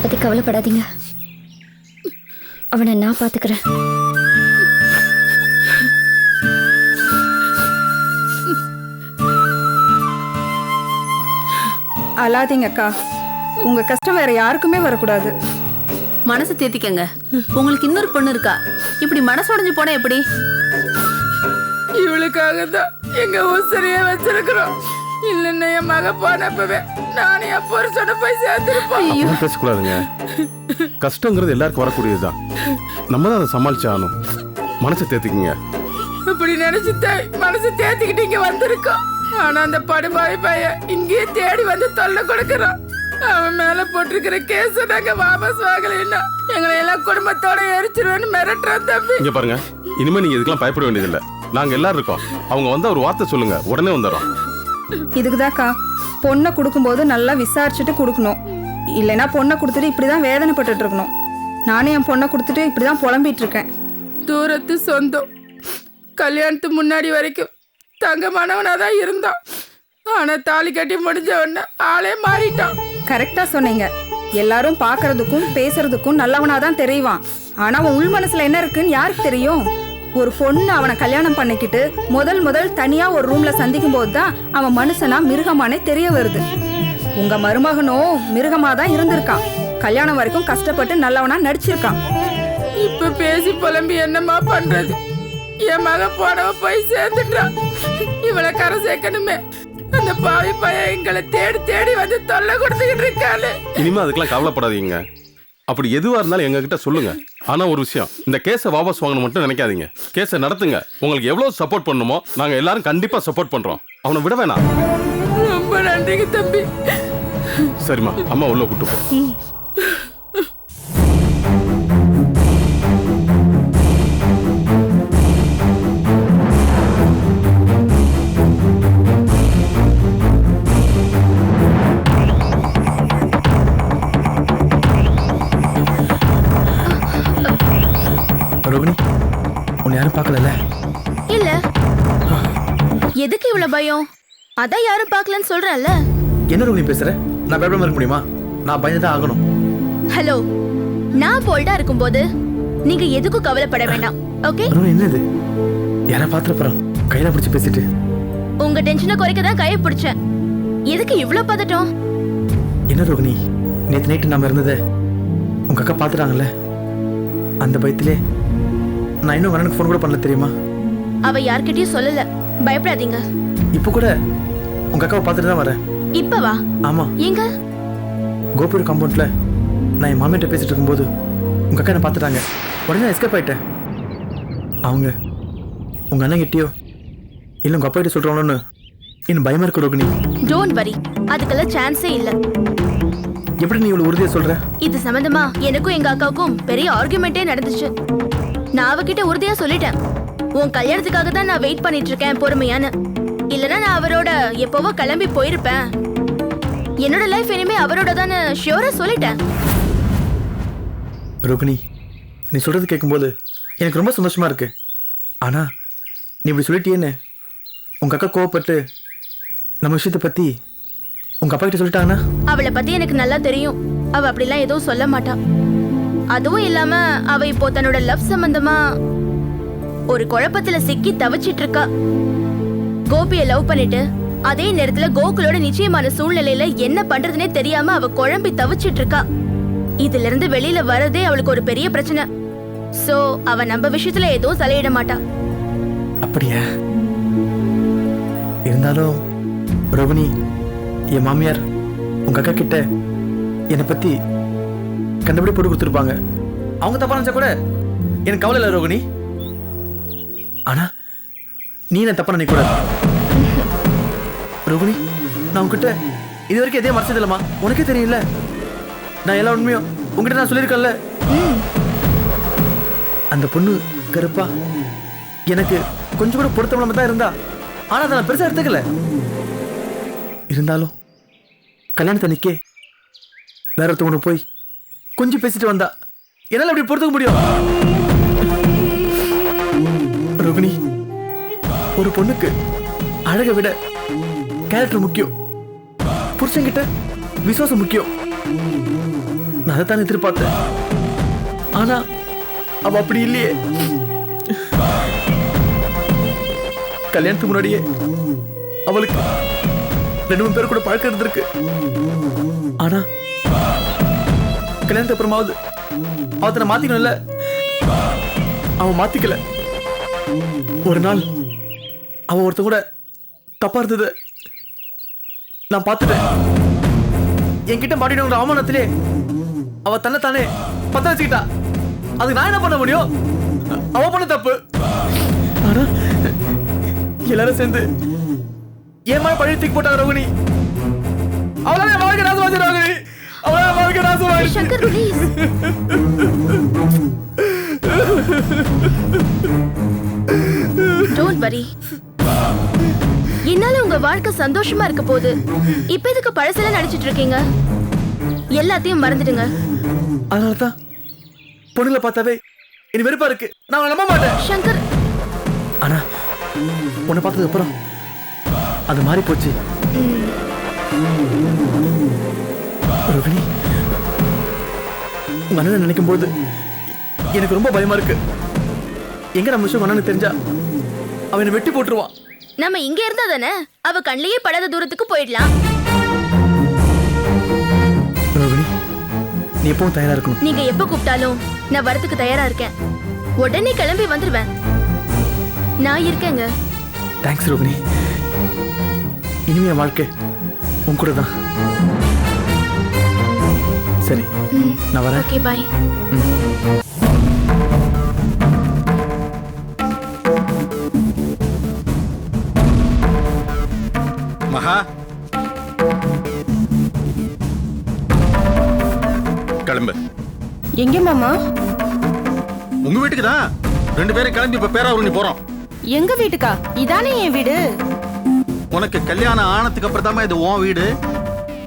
பத்தி கவலைப்படாதீங்க, அவனை நான் பாத்துக்கிறேன். அழாதீங்க அக்கா, உங்க கஷ்டம் வேற யாருக்குமே வரக்கூடாது. மனசை தேத்திக்கங்க. உங்களுக்கு இன்னொரு பொண்ணு இருக்கா, இப்படி மனசு உடைஞ்சு போனா எப்படி? இவளுக்காக தான் எங்க உசரைய வச்சிருக்கிறோம். இல்லைன்னா என் மக போனப்பவே நானே என் புருஷனை போய் சேர்த்துருப்பேன். பேசக்கூடாதுங்க. கஷ்டங்கிறது எல்லாருக்கும் வரக்கூடியதுதான். நம்ம தான் அதை சமாளிச்சாகணும். மனசை தேத்திக்கங்க. இப்படி நினைச்சுதான் மனசை தேத்திக்கிட்டு இங்க வந்திருக்கோம். ஆனா அந்த படுபாய் பையன் இங்கேயே தேடி வந்து தொல்லை கொடுக்கறான். அவன் மேல போட்டிருக்கிற கேஸ் நாங்க வாபஸ் வாங்கலைன்னா எங்களை எல்லாம் குடும்பத்தோட எரிச்சிருவேன்னு மிரட்டுறான் தம்பி. இங்க பாருங்க, இனிமே நீங்க இதுக்கெல்லாம் பயப்பட வேண்டியதில்லை. நாங்க எல்லாரும் இருக்கோம். அவங்க வந்து ஒரு வார்த்தை சொல்லுங்க, உடனே வந்துடும். இதுக்குதாக்கா பொண்ணை கொடுக்கும்போது நல்லா விசாரிச்சுட்டு கொடுக்கணும். இல்லைன்னா பொண்ணை கொடுத்துட்டு இப்படிதான் வேதனைப்பட்டு இருக்கணும். நானே என் பொண்ணை கொடுத்துட்டு இப்படிதான் புலம்பிட்டு இருக்கேன். தூரத்து சொந்தம், கல்யாணத்துக்கு முன்னாடி வரைக்கும் தங்கமானவனாதான் இருந்தான். ஆனா தாலி கட்டி முடிஞ்ச உடனே ஆளே மாறிட்டான். கரெக்டா சொன்னீங்க. எல்லாரும் பாக்குறதுக்கும் பேசுறதுக்கும் நல்லவனாதான் தெரியுவான். ஆனா அவன் உள் மனசுல என்ன இருக்குன்னு யாருக்கு தெரியும்? ஒரு பொண்ணு அவனை கல்யாணம் பண்ணிக்கிட்டு முதல் தனியா ஒரு ரூம்ல சந்திக்கும் போதுதான் அவன் மனுஷனா மிருகமானே தெரிய வருது. உங்க மருமகனோ மிருகமாதான் இருந்திருக்கான். கல்யாணம் வரைக்கும் கஷ்டப்பட்டு நல்லவனா நடிச்சிருக்கான். இப்ப பேசி புலம்பி என்னமா பண்றது? என் மக போனவ போய் சேர்ந்துட்டான். இவளை கரை சேர்க்கணுமே. அந்த பாவி பையன் எங்களை தேடி தேடி வந்து தொல்லை கொடுத்துக்கிட்டு இருக்காளே. இனிமே அதுக்கெல்லாம் கவலைப்படாதீங்க. அப்படி எதுவா இருந்தாலும் எங்க கிட்ட சொல்லுங்க. ஆனா ஒரு விஷயம், இந்த கேஸை வாபஸ் வாங்கணும் மட்டும் நினைக்காதீங்க. கேஸை நடத்துங்க. உங்களுக்கு எவ்வளவு சப்போர்ட் பண்ணுமோ நாங்க எல்லாரும் கண்டிப்பா சப்போர்ட் பண்றோம். அவனை விட வேணாம். ரொம்ப நன்றிங்க தம்பி. சரிம்மா, அம்மா உள்ள கூட்டு போ. ரோகிணி, உன்னை யாரும் பார்க்கல? இல்ல. எதுக்கு இவ்வளவு பயம்? அதான் யாரும் பார்க்கலன்னு சொல்றேன்ல. என்ன ரோகிணி பேசுற? நான் பயப்படாம இருக்க முடியுமா? நான் பயந்துதான் ஆகணும். ஹலோ, நான் போல்டா இருக்கும்போது நீங்க எதுக்கும் கவலைப்பட வேண்டாம். ஓகே? என்னது? யாரா பாத்துற போறோம்? கையில பிடிச்சு பேசிட்டு உங்க டென்ஷனை குறைக்க தான் கையை பிடிச்சேன். எதுக்கு இவ்வளவு பதட்டம்? என்ன ரோகிணி, நேத்து நைட்டு நாம இருந்ததை உங்க அக்கா பாத்துட்டாங்கல்ல. அந்த பயத்திலே நான் இன்னும் அண்ணனுக்கு ஃபோன் கூட பண்ணல, தெரியுமா? அவ யார்கிட்டயும் சொல்லல. பயப்படாதீங்க. இப்ப கூட உங்க அக்காவை பார்த்துட்டு தான் வரேன். இப்ப வா. ஆமா. எங்க? கோபுர காம்பவுண்ட்ல நான் என் மாமியார்ட்ட பேசிட்டு இருக்கும்போது உங்க அக்கா என்ன பார்த்துட்டாங்க. உடனே எஸ்கேப் ஆயிட்டேன். அவங்க உங்க அண்ணன் கிட்டயோ இல்ல உங்க அப்பா கிட்ட சொல்றாங்களோன்னு இன்னும் பயமா இருக்கு ரோகிணி. டோன்ட் வரி, அதுக்கெல்லாம் சான்ஸே இல்ல. எப்படி நீ இவ்வளவு உறுதியா சொல்ற? இது சம்பந்தமா எனக்கும் எங்க அக்காவுக்கும் பெரிய ஆர்குமெண்டே நடந்துச்சு. நான் அவகிட்ட உறுதியா சொல்லிட்டேன், உன் கல்யாணத்துக்காக தான் நான் வெயிட் பண்ணிட்டு இருக்கேன் பொறுமையான்னு. இல்லனா நான் அவரோட எப்பவோ கிளம்பி போயிருப்பேன். என்னோட லைஃப் இனிமே அவரோட தானே ஷியோரா சொல்லிட்டேன். ரோகிணி, நீ சொல்றது கேட்கும்போது எனக்கு ரொம்ப சந்தோஷமா இருக்கு. ஆனா நீ இப்படி சொல்லிட்டியேன்னு உங்க அக்கா கோவப்பட்டு நம்ம விஷயத்தை பத்தி உங்க அப்பா கிட்ட சொல்லிட்டாங்கன்னா? அவளை பத்தி எனக்கு நல்லா தெரியும். அவ அப்படிலாம் எதுவும் சொல்ல மாட்டா. அதுவும் இல்லாம அவ இப்போ தன்னோட லவ் சம்பந்தமா ஒரு குழப்பத்துல சிக்கி தவிச்சிட்டு இருக்கா. கோபியை லவ் பண்ணிட்டு அதே நேரத்துல கோகுலோட நிச்சயமான சூழ்நிலையில என்ன பண்றதுனே தெரியாம அவ குழம்பி தவிச்சிட்டு இருக்கா. இதுல இருந்து வெளியில வரதே அவளுக்கு ஒரு பெரிய பிரச்சனை. சோ அவ நம்ம விஷயத்துல எதுவும் தலையிட மாட்டா. அப்படியா? இருந்தாலும் ரோகிணி, என் மாமியார் உங்க அக்கா கிட்ட என்னை பத்தி கண்டுபிடி போட்டு கொடுத்துருப்பாங்க. அவங்க தப்பா நினைச்சா கூட எனக்கு கவலை இல்லை ரோகிணி. ஆனா நீ என்ன தப்பா நினைக்க கூடாது ரோகிணி. நான் உங்ககிட்ட இது வரைக்கும் எதையும் மறைச்சது இல்லம்மா. உனக்கே தெரியல, நான் எல்லா உண்மையும் உங்ககிட்ட நான் சொல்லியிருக்கேன்ல. அந்த பொண்ணு கருப்பா எனக்கு கொஞ்சம் கூட பொருத்தமில்லாம தான் இருந்தா. ஆனா அதை நான் பெருசா எடுத்துக்கல. இருந்தாலும் கல்யாணத்தன்னைக்கே வேற ஒருத்தவங்க போய் கொஞ்சம் பேசிட்டு வந்தா என்னால அப்படி பொறுத்துக்க முடியும் ரோகிணி? ஒரு பொண்ணுக்கு அழகை விட கேரக்டர் முக்கியம். புருஷன்கிட்ட விசுவாசம் முக்கியம். நான் அதை தான் எதிர்பார்த்தேன். ஆனா அவ அப்படி இல்லையே. கல்யாணத்துக்கு முன்னாடியே அவளுக்கு 2-3 பேர் கூட பழக்கம் இருந்திருக்கு. ஆனா கல்யாணத்துக்கு அப்புறமாவது அவனை மாத்திக்கணும்ல, அவன் மாத்திக்கல. ஒரு நாள் அவன் ஒருத்த கூட தப்பா இருந்தது நான் பார்த்துட்டேன். என்கிட்ட மாட்டினவங்க அவமானத்திலே அவ தன்னைத்தானே பத்த வச்சுக்கிட்டா. அதுக்கு நான் என்ன பண்ண முடியும்? அவ பண்ண தப்பு. ஆனா எல்லாரும் சேர்ந்து ஏன் மேல பழைய தூக்கி போட்டாங்க ரோகிணி. அவளால என் வாழ்க்கை நாசமாச்சு ரோகிணி. அவளால என் வாழ்க்கை நாசமாச்சு. சங்கர் ப்ளீஸ். Don't worry. என்னால உங்க வாழ்க்கை சந்தோஷமா இருக்க போகுது. இப்ப எதுக்கு பழசெல்லாம் நடிச்சிட்டு இருக்கீங்க? எல்லாத்தையும் மறந்துடுங்க. அதனாலதான் பொண்ணுங்களை பார்த்தாவே இனி வெறுப்பா இருக்கு. நான் அவளை நம்ப மாட்டேன். சங்கர், ஆனா உன்னை பார்த்ததுக்கு அப்புறம் அது மாறி போச்சு ரோகிணி. உங்க அண்ணனை நினைக்கும் போது எனக்கு ரொம்ப பயமா இருக்கு. எங்க நம்ம விஷயம் அண்ணனுக்கு தெரிஞ்சா அவனை வெட்டி போட்டுருவான். நம்ம இங்க இருந்தா தானே அவ கண்ணிலேயே படாத தூரத்துக்கு போயிடலாம். ரோகிணி, நீ எப்பவும் தயாரா இருக்கணும். நீங்க எப்ப கூப்பிட்டாலும் நான் வரதுக்கு தயாரா இருக்கேன். உடனே கிளம்பி வந்துருவேன். நான் இருக்கேங்க. தேங்க்ஸ் ரோகிணி. இனிமே வாழ்க்கை உன் கூட தான். சரி, நான் வரேன். ஓகே, பாய். மகா, கிளம்பு. எங்க மாமா? உங்க வீட்டுக்கு தான். 2 பேரும் கிளம்பி இப்ப பேராவூரணி போறோம். எங்க வீட்டுக்கா? இதானே என் வீடு. உனக்கு கல்யாணம் ஆனதுக்கு அப்புறம் தான் இது உன் வீடு.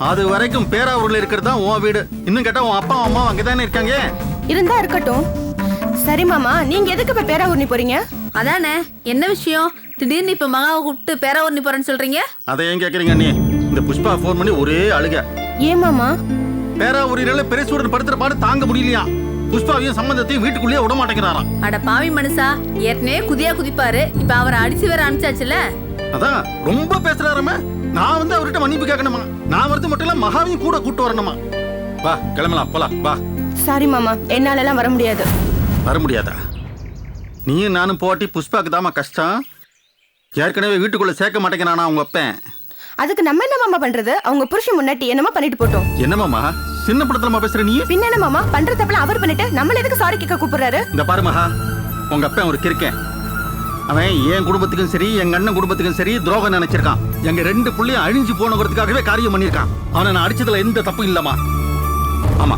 அது வரைக்கும் பேராவூர்ல இருக்கிறது தான் உன் வீடு. இன்னும் கேட்டா உன் அப்பா அம்மா அங்கதானே இருக்காங்க. இருந்தா இருக்கட்டும். சரி மாமா, நீங்க எதுக்கு இப்ப பேராவூரணி போறீங்க? அதானே, என்ன விஷயம்? திடீர்னு இப்ப மகாவை கூப்பிட்டு பேராவூரணி போறேன்னு சொல்றீங்க? அதை ஏன் கேக்குறீங்க நீ? இந்த புஷ்பா போன் பண்ணி ஒரே அழுக. ஏன் மாமா? பேராவூரில பெருசூடன் படுத்துற பாடு தாங்க முடியலையா. புஷ்பாவையும் சம்பந்தத்தையும் வீட்டுக்குள்ளேயே விட மாட்டேங்கிறாராம். அட பாவி மனுஷா, ஏற்கனவே குதியா குதிப்பாரு. இப்ப அவரை அடிச்சு வேற அனுப்பிச்சாச்சுல. அதான் ரொம்ப பேசுறாருமே. நான் வந்து அவர்கிட்ட மன்னிப்பு கேட்கணுமா? நான் வரது மட்டும் இல்ல, மகாவையும் கூட கூட்டு வரணுமா? வா, கிளம்பலாம், போலாம், வா. சாரி மாமா, என்னால எல்லாம் வர முடியாது. வர முடியாதா? நீயும் நானும் போட்டி புஷ்பாக்கு தாமா கஷ்டம். ஏற்கனவே வீட்டுக்குள்ள சேர்க்க மாட்டேங்கிறானா உங்க அப்பன். அதுக்கு நம்ம என்ன மாமா பண்றது? அவங்க புருஷன் முன்னாடி என்னமா பண்ணிட்டு போட்டோம். என்னமாமா சின்ன படத்துலமா பேசுற நீ? பின்ன என்ன மாமா, பண்ற தப்பெல்லாம் அவர் பண்ணிட்டு நம்மள எதுக்கு சாரி கேட்க கூப்பிடுறாரு? இந்த பாரு மகா, உங்க அப்பன் ஒரு கிறுக்கன். அவன் என் குடும்பத்துக்கும் சரி எங்க அண்ணன் குடும்பத்துக்கும் சரி துரோகம் நினைச்சிருக்கான். எங்க 2 புள்ளையும் அழிஞ்சு போனதுக்காகவே காரியம் பண்ணிருக்கான். அவனை நான் அடிச்சதுல எந்த தப்பும் இல்லமா. ஆமா,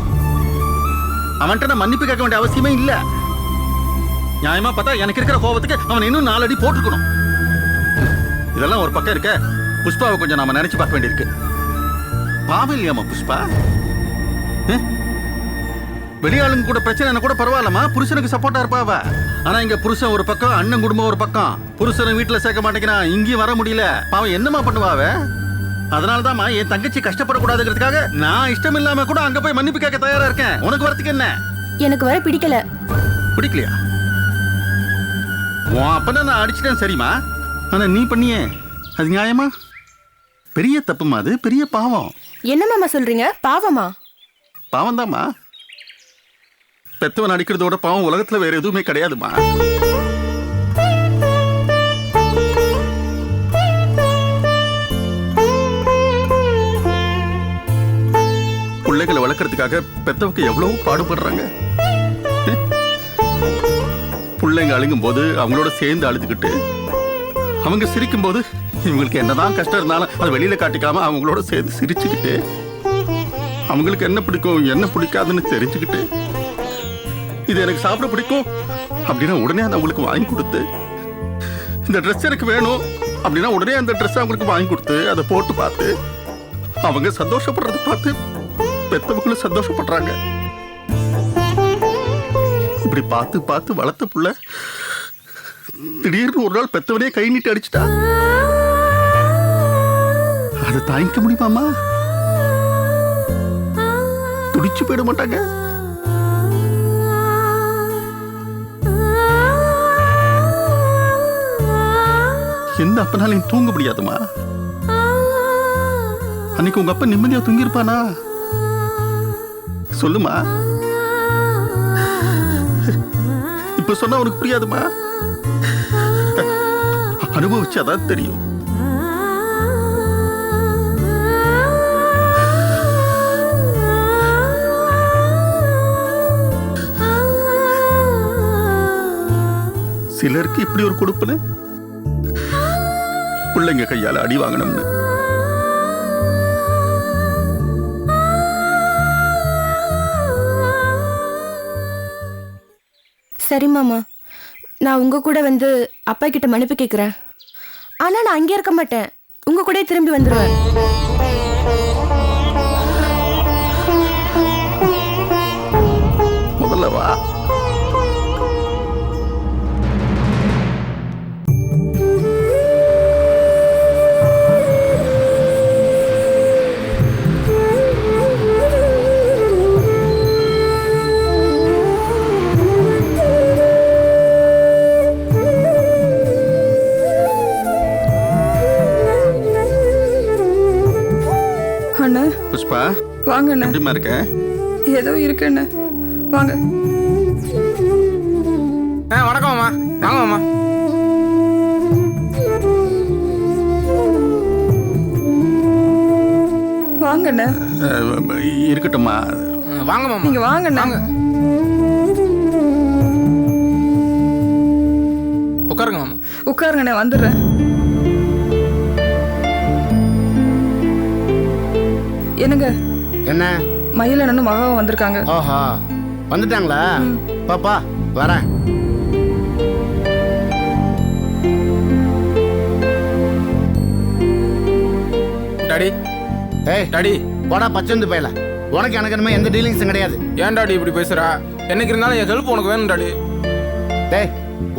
அவன்கிட்ட நான் மன்னிப்பு கேட்க வேண்டிய அவசியமே இல்ல. நியாயமா பார்த்தா எனக்கு இருக்கிற கோபத்துக்கு அவன் இன்னும் 4 அடி போட்டுக்கணும். இதெல்லாம் ஒரு பக்கம் இருக்க, புஷ்பாவை கொஞ்சம் நாம நினைச்சு பார்க்க வேண்டியிருக்கு. பாவம் இல்லையாமா புஷ்பா? வெளியாளுங்க கூட பிரச்சனை கூட பரவாயில்லமா, புருஷனுக்கு சப்போர்ட்டா இருப்பாவ. ஆனா இங்க புருஷன் ஒரு பக்கம், அண்ணன் குடும்பம் ஒரு பக்கம். புருஷனை வீட்டுல சேர்க்க மாட்டேங்கிறான், இங்கேயும் வர முடியல. பாவம் என்னமா பண்ணுவாவ? அதனாலதான்மா என் தங்கச்சி கஷ்டப்படக்கூடாதுங்கிறதுக்காக நான் இஷ்டம் இல்லாம கூட அங்க போய் மன்னிப்பு கேட்க தயாரா இருக்கேன். உனக்கு வரத்துக்கு என்ன? எனக்கு வர பிடிக்கல. பிடிக்கலையா? உன் அப்பனை நான் அடிச்சிட்டேன் சரிமா. ஆனா நீ பண்ணியே அது நியாயமா? பெரிய தப்புமா, அது பெரிய பாவம். என்ன மாமா சொல்றீங்க? பாவமா? பாவம் தான்மா. பெத்தவன் அடிக்கிறதோட பாவம் உலகத்துல வேற எதுவுமே கிடையாதுமா. பிள்ளைகளை வளர்க்கறதுக்காக பெத்தவங்க எவ்வளவு பாடுபடுறாங்க. பிள்ளைங்க அழுகும் போது அவங்களோட சேர்ந்து அழுதுகிட்டு, அவங்க சிரிக்கும் போது இவங்களுக்கு என்னதான் கஷ்டம் இருந்தாலும் அதை வெளியில காட்டிக்காம அவங்களோட சேர்ந்து சிரிச்சுக்கிட்டு, அவங்களுக்கு என்ன பிடிக்கும் என்ன பிடிக்காதுன்னு தெரிஞ்சுக்கிட்டு, இது எனக்கு சாப்பிட பிடிக்கும் அப்படின்னா உடனே அதை அவங்களுக்கு வாங்கி கொடுத்து, இந்த ட்ரெஸ் எனக்கு வேணும் அப்படின்னா உடனே அந்த ட்ரெஸ் அவங்களுக்கு வாங்கி கொடுத்து அதை போட்டு பார்த்து அவங்க சந்தோஷப்படுறதை பார்த்து பெத்தவங்களும் சந்தோஷப்படுறாங்க. இப்படி பார்த்து பார்த்து வளர்த்த புள்ள திடீர்னு ஒரு நாள் பெத்தவனே கை நீட்டி அடிச்சுட்டா. அதை தாங்கிக்க முடியுமாமா? துடிச்சு போயிட மாட்டாங்க? எந்த அப்பனாலையும் தூங்க முடியாதுமா. அன்னைக்கு உங்க அப்பா நிம்மதியா தூங்கியிருப்பானா? சொல்லுமா. இப்ப சொன்னா உனக்கு புரியாதுமா. அனுபவிச்சாதான் தெரியும். சிலருக்கு இப்படி ஒரு கொடுப்புன்னு பிள்ளைங்க கையால அடி வாங்கணும்னு. சரி மாமா, நான் உங்க கூட வந்து அப்பா கிட்ட மன்னிப்பு கேட்குறேன். ஆனா நான் அங்கே இருக்க மாட்டேன், உங்க கூட திரும்பி வந்துடுவேன். முதல்ல வா. அண்ணா புஷ்பா, வாங்க அண்ணா. எப்படிமா இருக்க? ஏதோ இருக்கு அண்ணா, வாங்க. வணக்கம் மாமா. வாங்க மாமா. வாங்க அண்ணா. இருக்கட்டும்மா. வாங்க மாமா. நீங்க வாங்க அண்ணா. உட்காருங்க மாமா. உட்காருங்க அண்ணா, வந்துடுறேன். என்னங்க, என்ன? மயில் அண்ணனும் மகாவும் வந்திருக்காங்க. ஓஹோ, வந்துட்டாங்களா? பாப்பா வரேன். டாடி. ஏய் டாடி. போடா பச்சந்து போயல. உனக்கு எனக்கு இனிமே எந்த டீலிங்ஸும் கிடையாது. ஏன் டாடி இப்படி பேசுறா? என்னைக்கு இருந்தாலும் என் ஹெல்ப் உனக்கு வேணும் டாடி. டேய்,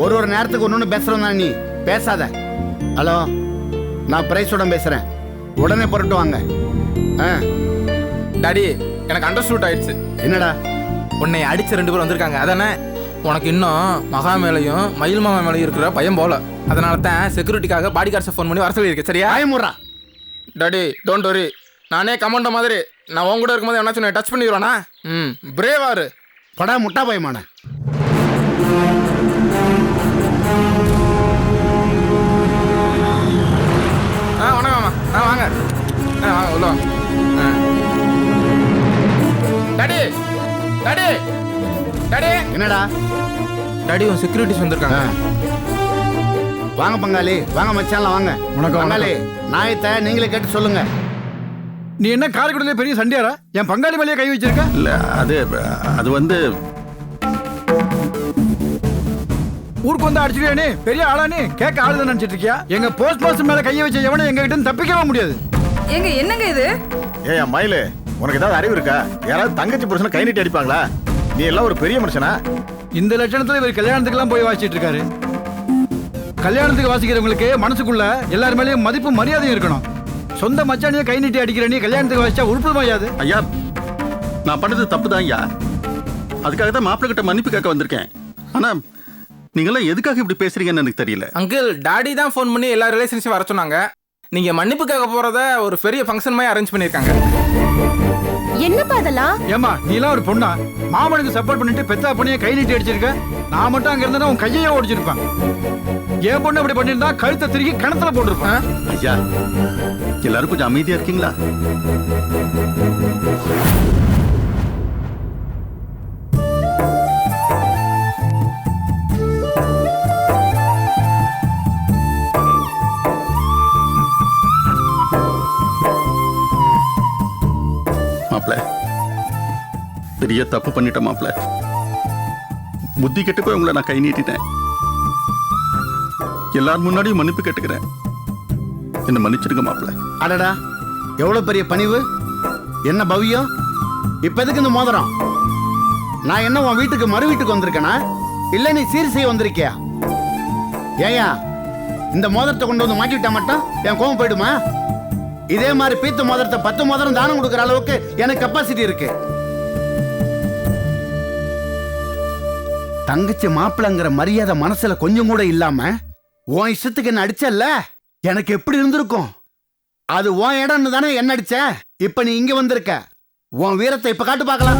ஒரு நேரத்துக்கு ஒன்று பேசுறோம் நீ பேசாத. ஹலோ, நான் பிரைஸோட பேசுறேன். உடனே புரட்டு வாங்க. டாடி, எனக்கு அண்டர்ஸ்டூட் ஆயிடுச்சு. என்னடா? உன்னை அடிச்ச 2 பேர் வந்திருக்காங்க, அதானே? உனக்கு இன்னும் மகா மேலையும் மயில் மாமா மேலையும் இருக்கிற பயம் போல. அதனால தான் செக்யூரிட்டிக்காக பாடி கார்ட்ஸை ஃபோன் பண்ணி வர சொல்லியிருக்கேன். சரியா? ஆயமுறா. Daddy, don't worry. நானே கமாண்டோ மாதிரி நான் உன் கூட இருக்கும்போது என்ன சொன்ன டச் பண்ணிடுவானா? பிரேவாரு. படா முட்டா பயமான. வணக்கம் மாமா. வாங்க. வாங்க உள்ள வாங்க. டாடி. டாடி. டாடி. என்னடா? டாடி, உன் செக்யூரிட்டிஸ் வந்திருக்காங்க. வாங்க பங்காளி, வாங்க மச்சான்ல வாங்க. பங்காளி, நாயத்தை நீங்களே கேட்டு சொல்லுங்க. நீ என்ன காரைக்குடியில பெரிய சண்டையாரா? என் பங்காளி மேலேயே கை வச்சிருக்க? இல்ல, அது வந்து ஊருக்கு வந்து அடிச்சுக்கியா நீ? பெரிய ஆளா நீ? கேட்க ஆளுதான் நினைச்சிட்டு இருக்கியா? எங்க போஸ்ட் மாஸ்டர் மேல கையை வச்ச எவனும் எங்க கிட்ட தப்பிக்கவே முடியாது. ஏங்க, என்னங்க இது? ஏய் மயிலு, உனக்கு ஏதாவது அறிவு இருக்கா? யாராவது தங்கச்சி புருஷனை கை நீட்டி அடிப்பாங்களா? நீ எல்லாம் ஒரு பெரிய மனுஷனா? இந்த லட்சணத்துல இவர் கல்யாணத்துக்கு எல்லாம் போய் வாசிச்சிட்டு இருக்காரு. கல்யாணத்துக்கு வாசிக்கிறவங்களுக்கு மனசுக்குள்ள எல்லார் மேலேயும் மதிப்பு மரியாதையும் இருக்கணும். சொந்த மச்சானியை கை நீட்டி அடிக்கிற நீ கல்யாணத்துக்கு வாசிச்சா உருப்பு மாயாது. ஐயா, நான் பண்ணது தப்பு தான் ஐயா. அதுக்காக தான் மாப்பிள்ளை கிட்ட மன்னிப்பு கேட்க வந்திருக்கேன். ஆனா நீங்களாம் எதுக்காக இப்படி பேசுறீங்கன்னு எனக்கு தெரியல. அங்கிள், டாடி தான் ஃபோன் பண்ணி எல்லா ரிலேஷன்ஸையும் வர சொன்னாங்க. நீங்க மன்னிப்பு கேட்க போறத ஒரு பெரிய ஃபங்க்ஷன் மாதிரி அரேஞ்ச் பண்ணிருக்காங்க. என்னப்பா அதெல்லாம்? ஏமா, நீ எல்லாம் ஒரு பொண்ணா? மாமனுக்கு சப்போர்ட் பண்ணிட்டு பெத்தா பொண்ணைய கை நீட்டி அடிச்சிருக்க. நான் மட்டும் அங்க இருந்தா உன் கையையே ஓடிச்சிருப்பேன். என் பொண்ணு அப்படி பண்ணிருந்தா கழுத்தை திருக்கி கணத்துல போட்டிருப்பேன். ஐயா, எல்லாரும் கொஞ்சம் அமைதியா இருக்கீங்களா? மாப்பிள்ள, பெரிய தப்பு பண்ணிட்டேன் மாப்பிள்ள. புத்தி கெட்டு போய் உங்களை நான் கை நீட்டிட்டேன். எல்லாரும் முன்னாடியும் மன்னிப்பு கேட்டுக்கிறேன். என்ன மன்னிச்சிடுங்க மாப்பிள்ள. அடடா, எவ்வளவு பெரிய பணிவு, என்ன பவ்யம். இப்ப எதுக்கு இந்த மோதிரம்? நான் என்ன உன் வீட்டுக்கு மறு வீட்டுக்கு வந்திருக்கேனா, இல்ல நீ சீர் செய்ய வந்திருக்கியா? ஏயா, இந்த மோதிரத்தை கொண்டு வந்து மாட்டிவிட்டா மட்டும் என் கோவம் போயிடுமா? இதே மாதிரி பீத்து மோதிரத்தை 10 மோதிரம் தானம் கொடுக்குற அளவுக்கு எனக்கு கெப்பாசிட்டி இருக்கு. தங்கச்சி மாப்பிள்ளைங்கிற மரியாதை மனசுல கொஞ்சம் கூட இல்லாம உன் இஷ்டத்துக்கு என்ன அடிச்சல்ல, எனக்கு எப்படி இருந்திருக்கும்? அது உன் இடம்னு தானே என்ன அடிச்ச. இப்ப நீ இங்க வந்திருக்க, உன் வீரத்தை இப்ப காட்டு பார்க்கலாம்.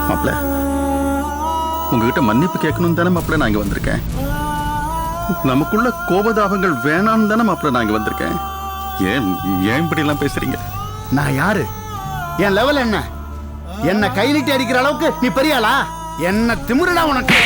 மாப்பிள்ள, உங்ககிட்ட மன்னிப்பு கேட்கணும் தானே மாப்பிள்ள நான் இங்க வந்திருக்கேன். நமக்குள்ள கோபதாபங்கள் வேணான்னு தானே மாப்பிள்ள நான் இங்க வந்திருக்கேன். ஏன் ஏன் இப்படி எல்லாம் பேசுறீங்க? நான் யாரு? என் லெவல் என்ன? என்ன கை நீட்டி அடிக்கிற அளவுக்கு நீ பெரிய ஆளா? என்ன திமிருடா உனக்கு?